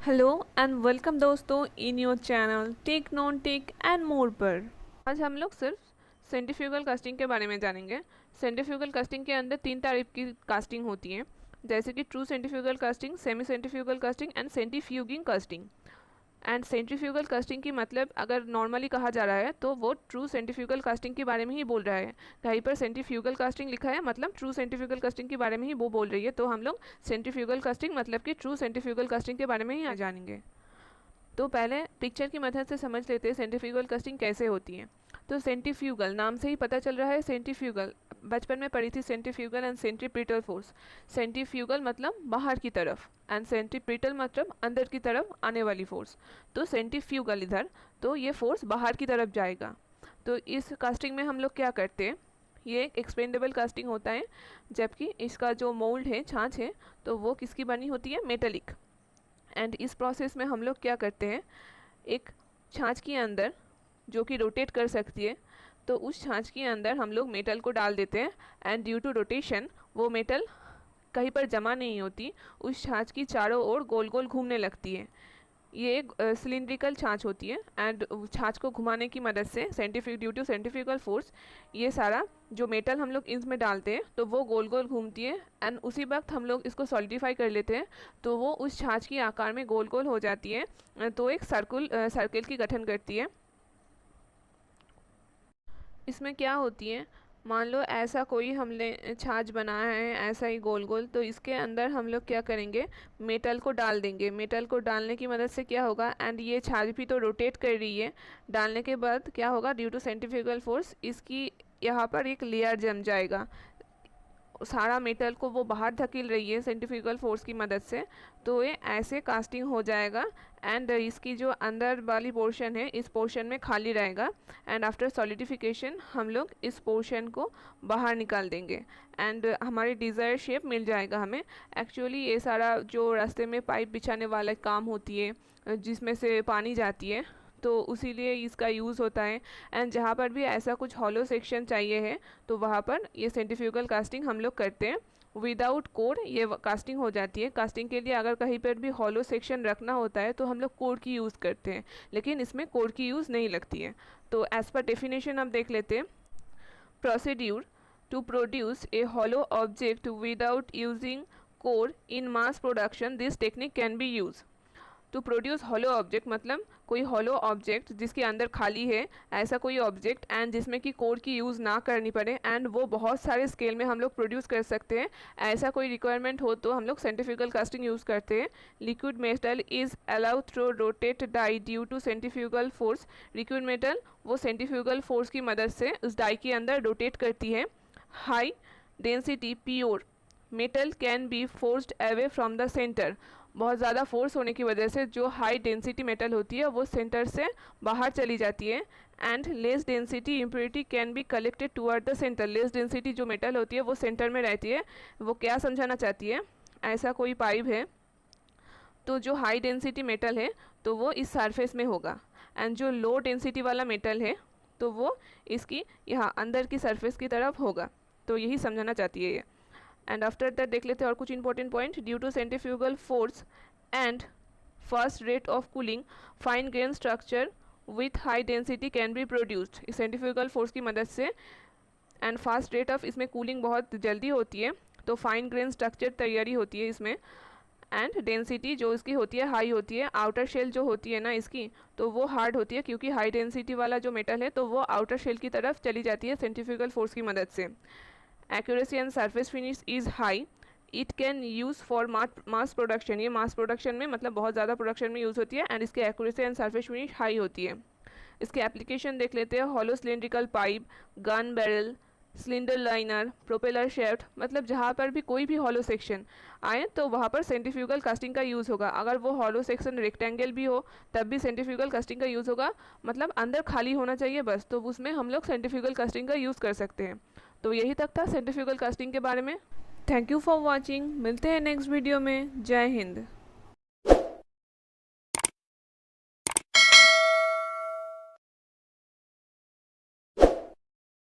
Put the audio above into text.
Hello and welcome दोस्तों in your channel tech non tech and more पर। आज हम लोग सिर्फ सेंट्रीफ्यूगल कास्टिंग के बारे में जानेंगे। सेंट्रीफ्यूगल कास्टिंग के अंदर 3 टाइप की कास्टिंग होती हैं, जैसे कि true centrifugal casting, semi centrifugal casting and centrifuging casting. And centrifugal casting की मतलब अगर नॉर्मली कहा जा रहा है तो वो ट्रू सेंट्रीफ्यूगल कास्टिंग के बारे में ही बोल रहा है। कहीं पर सेंट्रीफ्यूगल कास्टिंग लिखा है मतलब ट्रू सेंट्रीफ्यूगल कास्टिंग के बारे में ही वो बोल रही है, तो हम लोग सेंट्रीफ्यूगल कास्टिंग मतलब कि ट्रू सेंट्रीफ्यूगल कास्टिंग के बारे में ही जानेंगे। तो पहले पिक्चर की मदद से समझ लेते हैं सेंट्रीफ्यूगल कास्टिंग कैसे होती है। तो सेंट्रीफ्यूगल नाम से ही पता चल रहा है, सेंट्रीफ्यूगल बचपन में पढ़ी थी, centrifugal and centripetal force. Centrifugal मतलब बाहर की तरफ एंड सेंट्रीपिटल मतलब अंदर की तरफ आने वाली फोर्स। तो सेंट्रीफ्यूगल इधर, तो ये फोर्स बाहर की तरफ जाएगा। तो इस कास्टिंग में हम लोग क्या करते हैं, ये एक एक्सपेंडेबल कास्टिंग होता है, जबकि इसका जो मोल्ड है, छाछ है, तो वो किसकी बनी होती है, मेटेलिक। एंड इस प्रोसेस में हम लोग क्या करते हैं, एक छाछ के अंदर जो कि रोटेट कर सकती है, तो उस छाछ के अंदर हम लोग मेटल को डाल देते हैं एंड ड्यू टू रोटेशन वो मेटल कहीं पर जमा नहीं होती, उस छाछ की चारों ओर गोल गोल घूमने लगती है। ये एक सिलिंड्रिकल छाछ होती है एंड छाछ को घुमाने की मदद से ड्यू टू सेंट्रीफ्यूगल फोर्स ये सारा जो मेटल हम लोग इसमें डालते हैं तो वो गोल गोल घूमती है एंड उसी वक्त हम लोग इसको सॉलिडिफाई कर लेते हैं, तो वो उस छाछ की आकार में गोल गोल हो जाती है, तो एक सर्किल की गठन करती है। इसमें क्या होती है, मान लो ऐसा कोई हमने छाछ बनाया है ऐसा ही गोल गोल, तो इसके अंदर हम लोग क्या करेंगे, मेटल को डाल देंगे। मेटल को डालने की मदद से क्या होगा, एंड ये छाछ भी तो रोटेट कर रही है, डालने के बाद क्या होगा, ड्यू टू सेंट्रीफ्यूगल फोर्स इसकी यहाँ पर एक लेयर जम जाएगा, सारा मेटल को वो बाहर धकेल रही है सेंट्रीफ्यूगल फोर्स की मदद से, तो ये ऐसे कास्टिंग हो जाएगा एंड इसकी जो अंदर वाली पोर्शन है इस पोर्शन में खाली रहेगा एंड आफ्टर सॉलिडिफिकेशन हम लोग इस पोर्शन को बाहर निकाल देंगे एंड हमारी डिज़ायर शेप मिल जाएगा हमें। एक्चुअली ये सारा जो रास्ते में पाइप बिछाने वाला काम होती है जिसमें से पानी जाती है, तो उसीलिए इसका यूज़ होता है। एंड जहाँ पर भी ऐसा कुछ हॉलो सेक्शन चाहिए है तो वहाँ पर ये सेंट्रीफ्यूगल कास्टिंग हम लोग करते हैं। विदाउट कोर ये कास्टिंग हो जाती है। कास्टिंग के लिए अगर कहीं पर भी हॉलो सेक्शन रखना होता है तो हम लोग कोर की यूज़ करते हैं, लेकिन इसमें कोर की यूज़ नहीं लगती है। तो एज़ पर डेफिनेशन अब देख लेते हैं। Procedure to produce a hollow object without using core in mass production, this technique can be use. To produce hollow object मतलब कोई हॉलो ऑब्जेक्ट जिसके अंदर खाली है, ऐसा कोई ऑब्जेक्ट एंड जिसमें कि कोर की यूज़ ना करनी पड़े एंड वो बहुत सारे स्केल में हम लोग प्रोड्यूस कर सकते हैं, ऐसा कोई रिक्वायरमेंट हो तो हम लोग सेंट्रीफ्यूगल कास्टिंग यूज़ करते हैं। Liquid metal is allowed through rotate die due to centrifugal force. Liquid metal वो सेंट्रीफ्यूगल फोर्स की मदद से उस डाई के अंदर रोटेट करती है। High density pure metal can be forced away from the centre. बहुत ज़्यादा फोर्स होने की वजह से जो हाई डेंसिटी मेटल होती है वो सेंटर से बाहर चली जाती है and less density impurity can be collected toward the centre. Less density जो मेटल होती है वो सेंटर में रहती है। वो क्या समझाना चाहती है, ऐसा कोई पाइप है तो जो हाई डेंसिटी मेटल है तो वो इस सरफेस में होगा एंड जो लो डेंसिटी वाला मेटल है तो वो इसकी यहाँ अंदर की सरफेस की तरफ होगा। तो यही समझाना चाहती है ये। एंड आफ्टर दैट देख लेते हैं और कुछ important point. Due to centrifugal force and fast rate of cooling fine grain structure with high density can be produced. इस सेंट्रीफ्यूगल फोर्स की मदद से एंड फास्ट रेट ऑफ, इसमें कूलिंग बहुत जल्दी होती है तो फाइन ग्रेन स्ट्रक्चर तैयारी होती है इसमें एंड डेंसिटी जो इसकी होती है हाई होती है। आउटर शेल जो होती है ना इसकी तो वो हार्ड होती है, क्योंकि हाई डेंसिटी वाला जो मेटल है तो वो आउटर शेल की तरफ चली जाती है सेंट्रीफ्यूगल फोर्स की मदद से। Accuracy and surface finish is high. It can use for mass production। ये मास प्रोडक्शन में मतलब बहुत ज़्यादा प्रोडक्शन में यूज़ होती है एंड इसकी accuracy and surface finish high होती है। इसके एप्लीकेशन देख लेते हैं। Hollow cylindrical pipe, gun barrel, cylinder liner, propeller shaft, मतलब जहाँ पर भी कोई भी हॉलो सेक्शन आए तो वहाँ पर सेंट्रीफ्यूगल कास्टिंग का यूज़ होगा। अगर वो हॉलो सेक्शन रेक्टेंगल भी हो तब भी सेंट्रीफ्यूगल कास्टिंग का यूज़ होगा, मतलब अंदर खाली होना चाहिए बस, तो उसमें हम लोग सेंट्रीफ्यूगल कास्टिंग का यूज़ कर सकते हैं। तो यही तक था सेंट्रीफ्यूगल कास्टिंग के बारे में। Thank you for watching. मिलते हैं नेक्स्ट वीडियो में। जय हिंद।